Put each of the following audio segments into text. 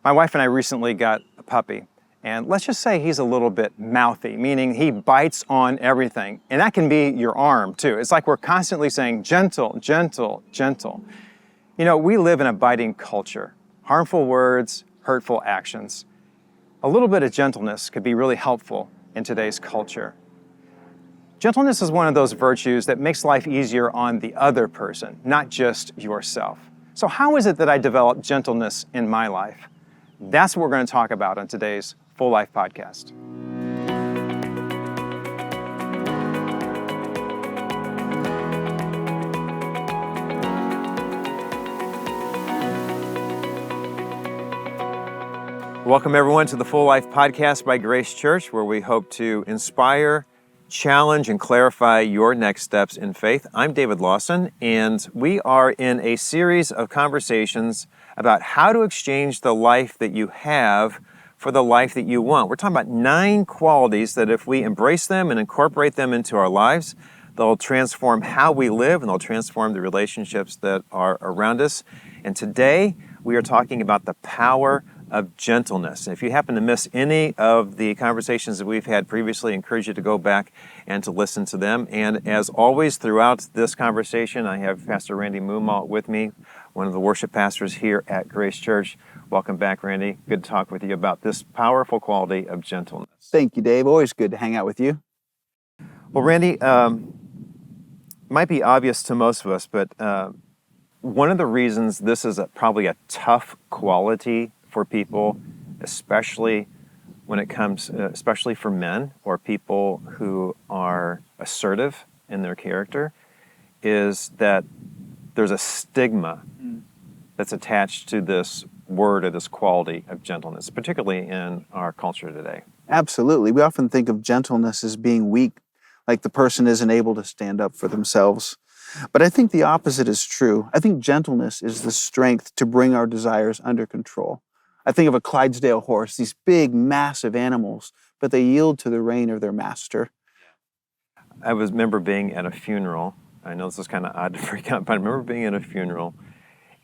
My wife and I recently got a puppy, and let's just say he's a little bit mouthy, meaning he bites on everything. And that can be your arm too. It's like we're constantly saying, gentle, gentle, gentle. You know, we live in a biting culture. Harmful words, hurtful actions. A little bit of gentleness could be really helpful in today's culture. Gentleness is one of those virtues that makes life easier on the other person, not just yourself. So how is it that I develop gentleness in my life? That's what we're going to talk about on today's Full Life Podcast. Welcome everyone to the Full Life Podcast by Grace Church, where we hope to inspire, challenge, and clarify your next steps in faith. I'm David Lawson, and we are in a series of conversations about how to exchange the life that you have for the life that you want. We're talking about 9 qualities that if we embrace them and incorporate them into our lives, they'll transform how we live and they'll transform the relationships that are around us. And today we are talking about the power of gentleness. If you happen to miss any of the conversations that we've had previously, I encourage you to go back and to listen to them. And as always, throughout this conversation, I have Pastor Randy Moomaw with me, one of the worship pastors here at Grace Church. Welcome back, Randy. Good to talk with you about this powerful quality of gentleness. Thank you, Dave. Always good to hang out with you. Well, Randy, might be obvious to most of us, but one of the reasons this is probably a tough quality for people, especially when it comes, especially for men or people who are assertive in their character, is that there's a stigma that's attached to this word or this quality of gentleness, particularly in our culture today. Absolutely. We often think of gentleness as being weak, like the person isn't able to stand up for themselves. But I think the opposite is true. I think gentleness is the strength to bring our desires under control. I think of a Clydesdale horse, these big, massive animals, but they yield to the rein of their master. I remember being at a funeral. I know this is kind of odd to freak out, but I remember being at a funeral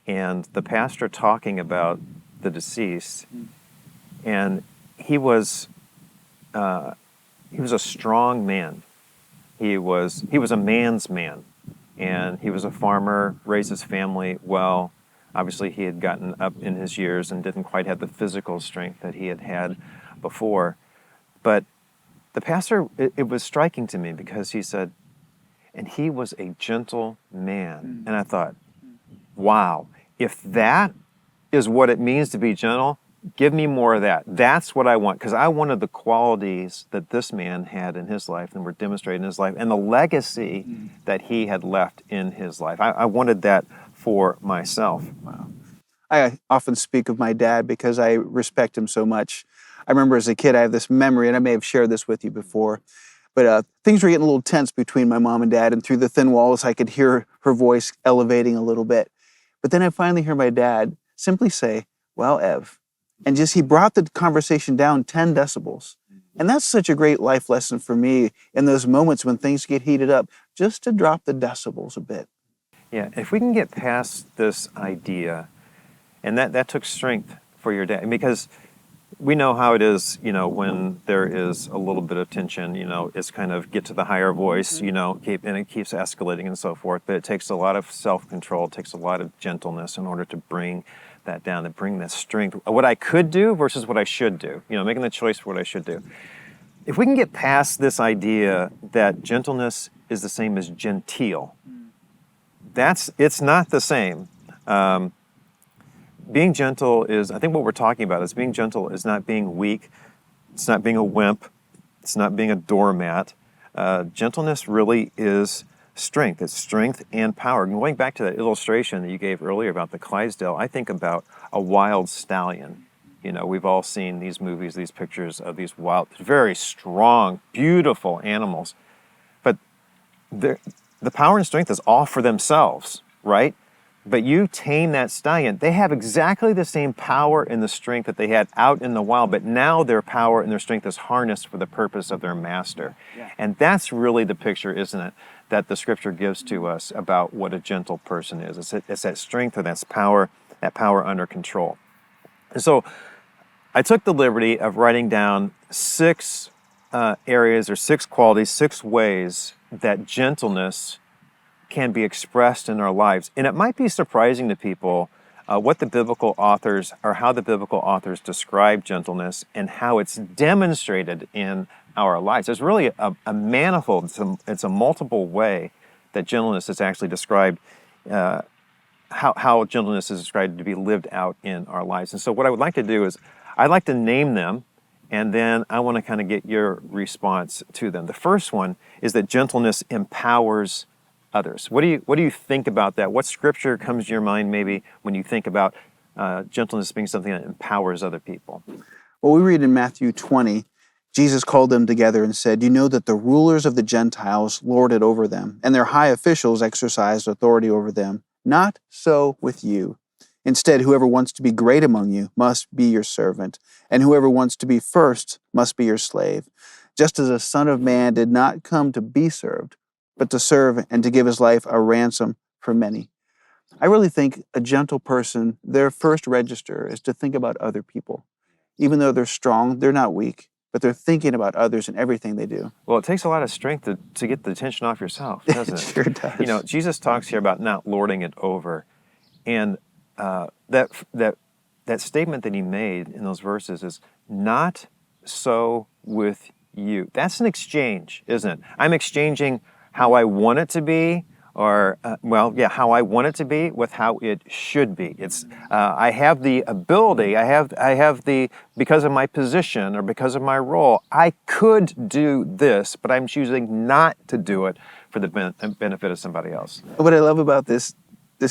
and the pastor talking about the deceased, and he was a strong man. He was a man's man, and he was a farmer, raised his family well. Obviously, he had gotten up in his years and didn't quite have the physical strength that he had had before. But the pastor, it was striking to me because he said, and he was a gentle man. And I thought, wow, if that is what it means to be gentle, give me more of that. That's what I want, because I wanted the qualities that this man had in his life and were demonstrated in his life and the legacy that he had left in his life. I wanted that for myself. Wow. I often speak of my dad because I respect him so much. I remember as a kid, I have this memory, and I may have shared this with you before, but things were getting a little tense between my mom and dad, and through the thin walls, I could hear her voice elevating a little bit. But then I finally hear my dad simply say, "Well, Ev," and he brought the conversation down 10 decibels. And that's such a great life lesson for me in those moments when things get heated up, just to drop the decibels a bit. Yeah, if we can get past this idea, and that took strength for your dad, because we know how it is, when there is a little bit of tension, it's kind of get to the higher voice, and it keeps escalating and so forth. But it takes a lot of self-control, it takes a lot of gentleness in order to bring that down, to bring that strength. What I could do versus what I should do, making the choice for what I should do. If we can get past this idea that gentleness is the same as genteel, it's not the same. Being gentle is, I think what we're talking about is being gentle is not being weak, it's not being a wimp, it's not being a doormat. Gentleness really is strength. It's strength and power. And going back to that illustration that you gave earlier about the Clydesdale, I think about a wild stallion. We've all seen these movies, these pictures of these wild, very strong, beautiful animals. But the power and strength is all for themselves, right? But you tame that stallion, they have exactly the same power and the strength that they had out in the wild, but now their power and their strength is harnessed for the purpose of their master. Yeah. And that's really the picture, isn't it, that the scripture gives to us about what a gentle person is. It's that strength or that power under control. And so I took the liberty of writing down 6 areas or 6 qualities, 6 ways that gentleness can be expressed in our lives. And it might be surprising to people what the biblical authors, or how the biblical authors describe gentleness and how it's demonstrated in our lives. There's really a manifold, it's a multiple way that gentleness is actually described, how gentleness is described to be lived out in our lives. And so what I would like to do is, I'd like to name them, and then I want to kind of get your response to them. The first one is that gentleness empowers others. What do you think about that? What scripture comes to your mind maybe when you think about gentleness being something that empowers other people? Well, we read in Matthew 20, Jesus called them together and said, "You know that the rulers of the Gentiles lord it over them, and their high officials exercise authority over them. Not so with you. Instead, whoever wants to be great among you must be your servant, and whoever wants to be first must be your slave. Just as a Son of Man did not come to be served, but to serve and to give his life a ransom for many." I really think a gentle person, their first register is to think about other people. Even though they're strong, they're not weak, but they're thinking about others in everything they do. Well, it takes a lot of strength to get the attention off yourself, doesn't It it? sure does. You know, Jesus talks here about not lording it over. And that statement that he made in those verses is, not so with you. That's an exchange, isn't it? I'm exchanging how I want it to be, or how I want it to be with how it should be. It's I have the ability, I have the, because of my position or because of my role, I could do this, but I'm choosing not to do it for the benefit of somebody else. What I love about this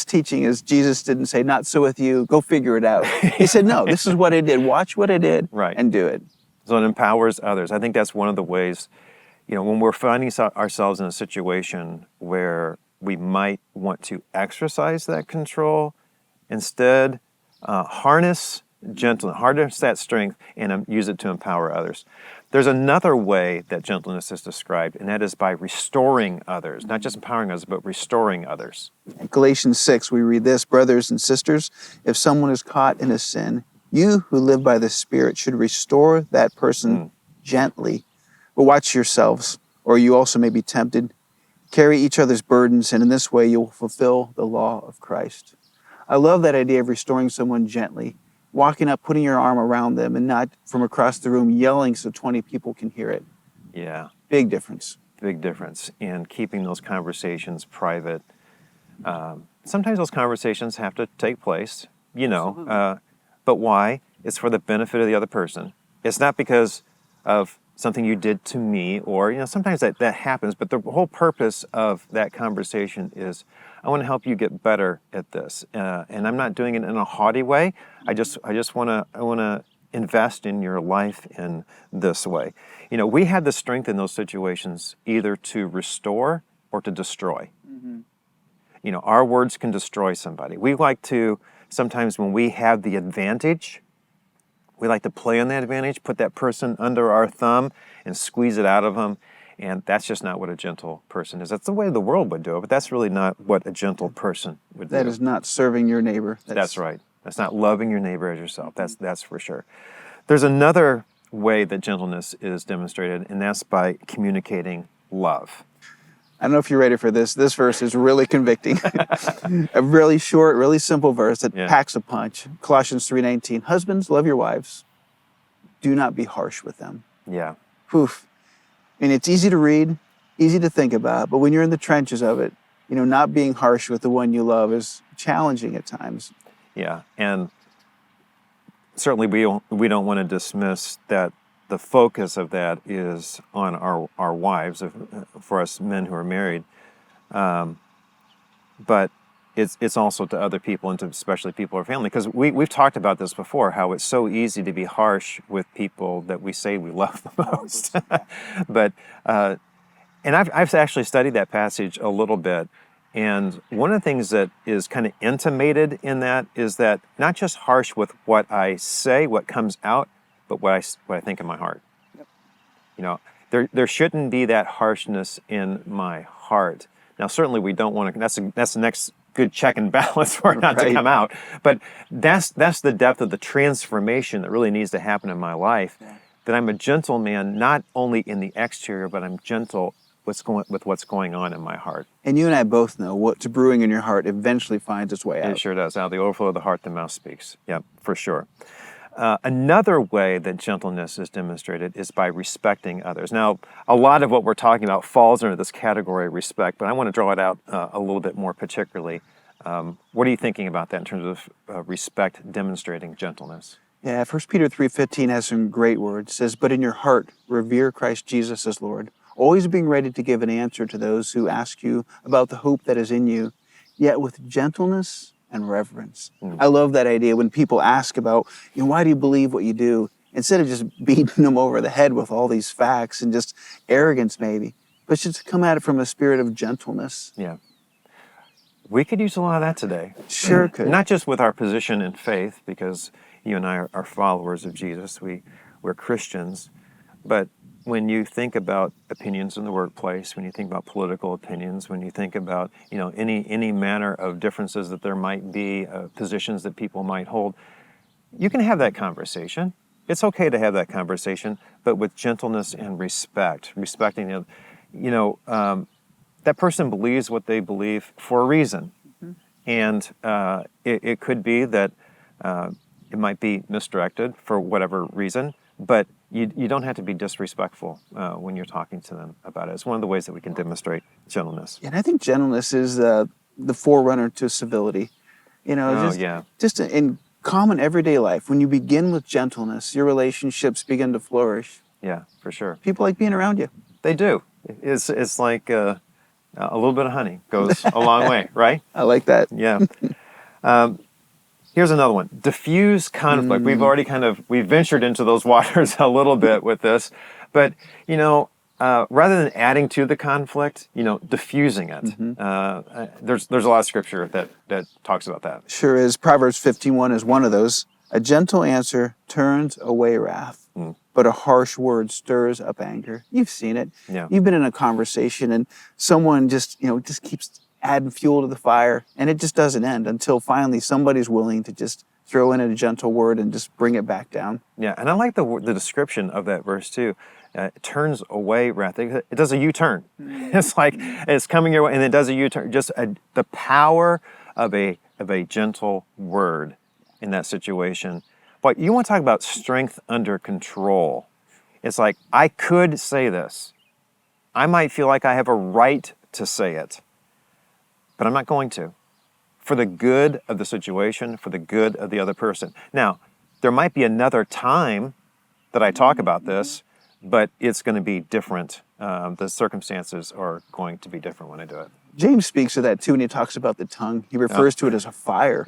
teaching is Jesus didn't say, "Not so with you, go figure it out." He said, "No, this is what I did. Watch what I did, right, and do it." So it empowers others. I think that's one of the ways, when we're finding ourselves in a situation where we might want to exercise that control, instead harness gentleness, harness that strength, and use it to empower others. There's another way that gentleness is described, and that is by restoring others, not just empowering others, but restoring others. In Galatians 6, we read this, "Brothers and sisters, if someone is caught in a sin, you who live by the Spirit should restore that person gently. But watch yourselves, or you also may be tempted. Carry each other's burdens, and in this way you will fulfill the law of Christ." I love that idea of restoring someone gently, walking up, putting your arm around them, and not from across the room yelling so 20 people can hear it. Yeah. Big difference. Big difference. And keeping those conversations private. Sometimes those conversations have to take place, but why? It's for the benefit of the other person. It's not because of something you did to me, or, sometimes that happens, but the whole purpose of that conversation is, I want to help you get better at this. And I'm not doing it in a haughty way. I want to invest in your life in this way. We have the strength in those situations either to restore or to destroy. Mm-hmm. Our words can destroy somebody. We like to, sometimes when we have the advantage, we like to play on that advantage, put that person under our thumb and squeeze it out of them. And that's just not what a gentle person is. That's the way the world would do it, but that's really not what a gentle person would do. That is not serving your neighbor. That's right. That's not loving your neighbor as yourself. That's for sure. There's another way that gentleness is demonstrated, and that's by communicating love. I don't know if you're ready for this. This verse is really convicting. A really short, really simple verse that packs a punch. Colossians 3:19. "Husbands, love your wives. Do not be harsh with them." Yeah. Poof. And it's easy to read, easy to think about, but when you're in the trenches of it, not being harsh with the one you love is challenging at times. Yeah, and certainly we don't want to dismiss that the focus of that is on our wives, for us men who are married, but it's also to other people, and to especially people or family, because we've talked about this before, how it's so easy to be harsh with people that we say we love the most. But and I've actually studied that passage a little bit, and one of the things that is kind of intimated in that is that not just harsh with what I say, what comes out, but what I think in my heart. Yep. There shouldn't be that harshness in my heart. Now, certainly we don't want to. That's the next good check and balance for it not to Right. come out. But that's the depth of the transformation that really needs to happen in my life. That I'm a gentle man, not only in the exterior, but I'm gentle with what's going on in my heart. And you and I both know what's brewing in your heart eventually finds its way It out. sure does. Out of the overflow of the heart, the mouth speaks. Yeah, for sure. Another way that gentleness is demonstrated is by respecting others. Now, a lot of what we're talking about falls under this category of respect, but I want to draw it out a little bit more particularly. What are you thinking about that in terms of respect demonstrating gentleness? Yeah, 1 Peter 3:15 has some great words. It says, "But in your heart, revere Christ Jesus as Lord, always being ready to give an answer to those who ask you about the hope that is in you, yet with gentleness and reverence." I love that idea when people ask about, why do you believe what you do? Instead of just beating them over the head with all these facts and just arrogance maybe, but just come at it from a spirit of gentleness. Yeah. We could use a lot of that today. Sure could. Not just with our position in faith, because you and I are followers of Jesus, we're Christians, but when you think about opinions in the workplace, when you think about political opinions, when you think about any manner of differences that there might be, positions that people might hold, you can have that conversation. It's okay to have that conversation, but with gentleness and respect, respecting that person believes what they believe for a reason. And it could be that it might be misdirected for whatever reason, but you don't have to be disrespectful when you're talking to them about it. It's one of the ways that we can demonstrate gentleness. And I think gentleness is the forerunner to civility. Just in common everyday life, when you begin with gentleness, your relationships begin to flourish. Yeah, for sure. People like being around you. They do. It's like a little bit of honey goes a long way, right? I like that. Yeah. Here's another one. Diffuse conflict. We've already we've ventured into those waters a little bit with this, but rather than adding to the conflict, diffusing it. There's a lot of scripture that talks about that. Sure is. Proverbs 51 is one of those. A gentle answer turns away wrath, but a harsh word stirs up anger. You've seen it. Yeah. You've been in a conversation and someone just keeps adding fuel to the fire, and it just doesn't end until finally somebody's willing to just throw in a gentle word and just bring it back down. Yeah, and I like the description of that verse too. It turns away wrath. It does a U-turn. It's like it's coming your way, and it does a U-turn. Just the power of a gentle word in that situation. But you want to talk about strength under control. It's like, I could say this. I might feel like I have a right to say it, but I'm not going to. For the good of the situation, for the good of the other person. Now, there might be another time that I talk about this, but it's going to be different. The circumstances are going to be different when I do it. James speaks of that too when he talks about the tongue. He refers to it as a fire.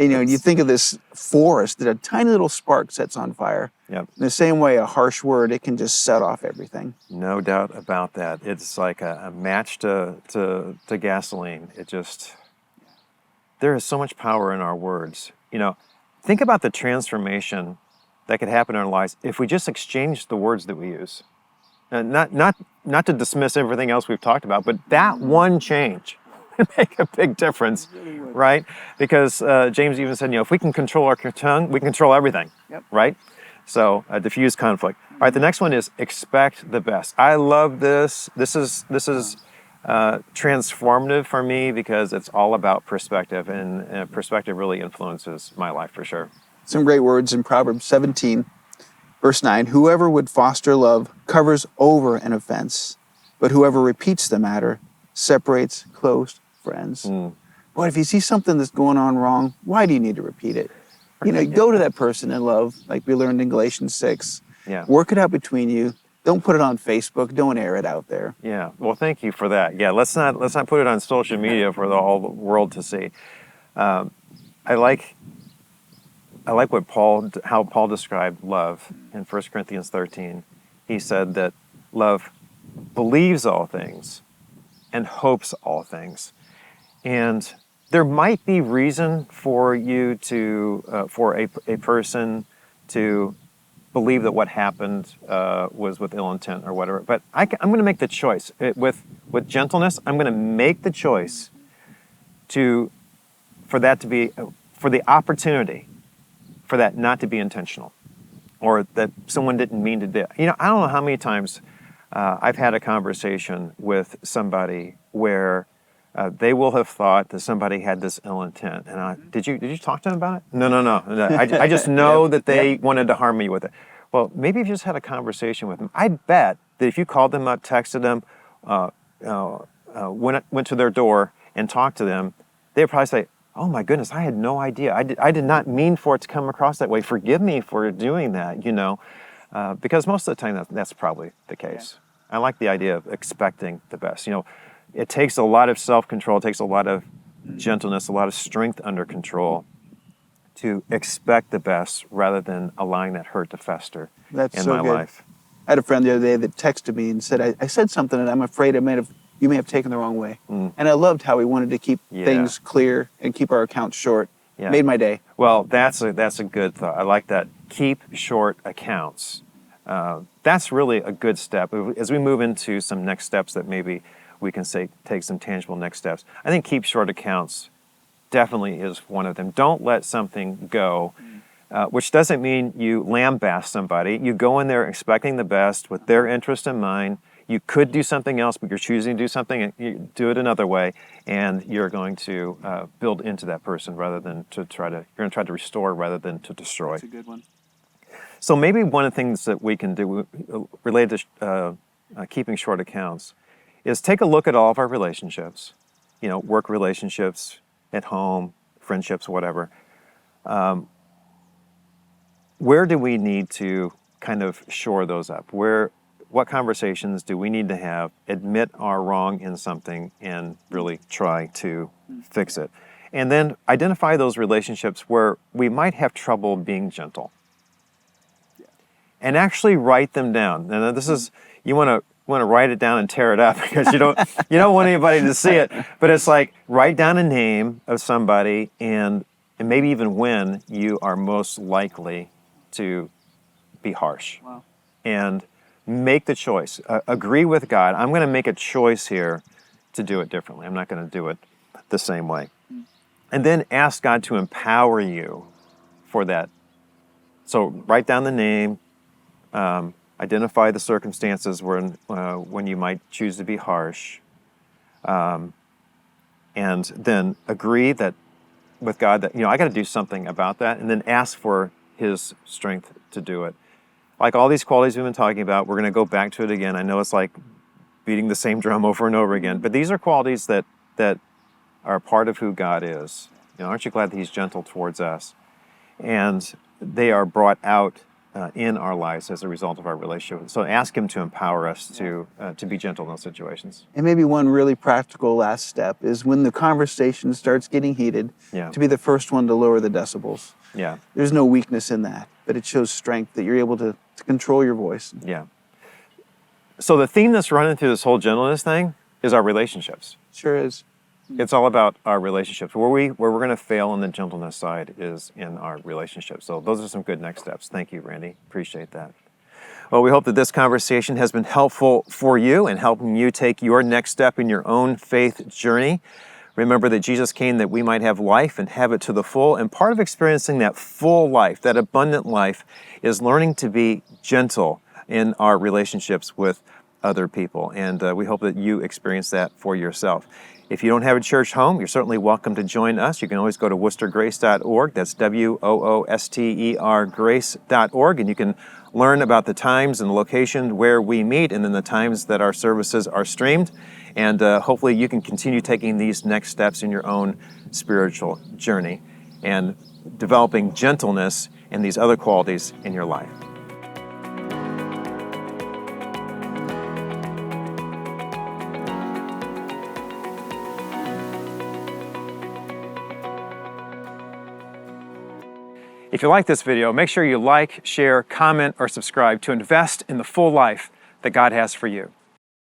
And you think of this forest that a tiny little spark sets on fire. Yep. In the same way, a harsh word, it can just set off everything. No doubt about that. It's like a match to gasoline. There is so much power in our words. Think about the transformation that could happen in our lives if we just exchange the words that we use. Not to dismiss everything else we've talked about, but that one change can make a big difference, right? Because James even said, if we can control our tongue, we can control everything, right? So diffuse conflict. All right, the next one is expect the best. I love this. This is transformative for me because it's all about perspective, and perspective really influences my life for sure. Some great words in Proverbs 17, verse 9. Whoever would foster love covers over an offense, but whoever repeats the matter separates close friends. Boy, if you see something that's going on wrong, why do you need to repeat it? Go to that person in love, like we learned in Galatians 6. Yeah. Work it out between you. Don't put it on Facebook. Don't air it out there. Yeah. Well, thank you for that. Yeah. Let's not put it on social media for the whole world to see. I like how Paul described love in 1 Corinthians 13. He said that love believes all things and hopes all things. And there might be reason for you for a person to believe that what happened was with ill intent or whatever. But I'm going to make the choice. With gentleness, I'm going to make the choice to for that to be, for the opportunity for that not to be intentional, or that someone didn't mean to do it. You know, I don't know how many times I've had a conversation with somebody where they will have thought that somebody had this ill intent. And did you talk to them about it? No. I just know that they wanted to harm me with it. Well, maybe if you just had a conversation with them, I bet that if you called them up, texted them, went to their door and talked to them, they'd probably say, "Oh my goodness, I had no idea. I did not mean for it to come across that way. Forgive me for doing that," you know, because most of the time that's probably the case. I like the idea of expecting the best. You know, it takes a lot of self-control, it takes a lot of gentleness, a lot of strength under control to expect the best rather than allowing that hurt to fester in my life. I had a friend the other day that texted me and said, I said something and I'm afraid you may have taken the wrong way. And I loved how he wanted to keep things clear and keep our accounts short. Made my day. Well, that's a good thought. I like that. Keep short accounts. That's really a good step. As we move into some next steps that maybe we can take some tangible next steps, I think keep short accounts definitely is one of them. Don't let something go, which doesn't mean you lambaste somebody. You go in there expecting the best with their interest in mind. You could do something else, but you're choosing to do something, and you do it another way, and you're going to build into that person rather than you're going to try to restore rather than to destroy. That's a good one. So maybe one of the things that we can do related to keeping short accounts is take a look at all of our relationships, you know, work relationships, at home, friendships, whatever. Where do we need to kind of shore those up? What conversations do we need to have, admit our wrong in something, and really try to fix it? And then identify those relationships where we might have trouble being gentle. And actually write them down. And this is, you want to write it down and tear it up because you don't want anybody to see it. But it's like, write down a name of somebody and maybe even when you are most likely to be harsh. Wow. And make the choice. Agree with God. I'm going to make a choice here to do it differently. I'm not going to do it the same way. And then ask God to empower you for that. So write down the name. Identify the circumstances when you might choose to be harsh. And then agree that with God that, I got to do something about that. And then ask for His strength to do it. Like all these qualities we've been talking about, we're going to go back to it again. I know it's like beating the same drum over and over again, but these are qualities that are part of who God is. Aren't you glad that He's gentle towards us? And they are brought out in our lives as a result of our relationship. So ask Him to empower us to be gentle in those situations. And maybe one really practical last step is when the conversation starts getting heated, to be the first one to lower the decibels. Yeah. There's no weakness in that, but it shows strength that you're able to control your voice. Yeah. So the theme that's running through this whole gentleness thing is our relationships. Sure is. It's all about our relationships. Where we're going to fail on the gentleness side is in our relationships. So those are some good next steps. Thank you, Randy. Appreciate that. Well, we hope that this conversation has been helpful for you in helping you take your next step in your own faith journey. Remember that Jesus came that we might have life and have it to the full. And part of experiencing that full life, that abundant life, is learning to be gentle in our relationships with other people. And we hope that you experience that for yourself. If you don't have a church home, you're certainly welcome to join us. You can always go to worcestergrace.org. That's WOOSTER grace.org. And you can learn about the times and the location where we meet and then the times that our services are streamed. And hopefully you can continue taking these next steps in your own spiritual journey and developing gentleness and these other qualities in your life. If you like this video, make sure you like, share, comment, or subscribe to invest in the full life that God has for you.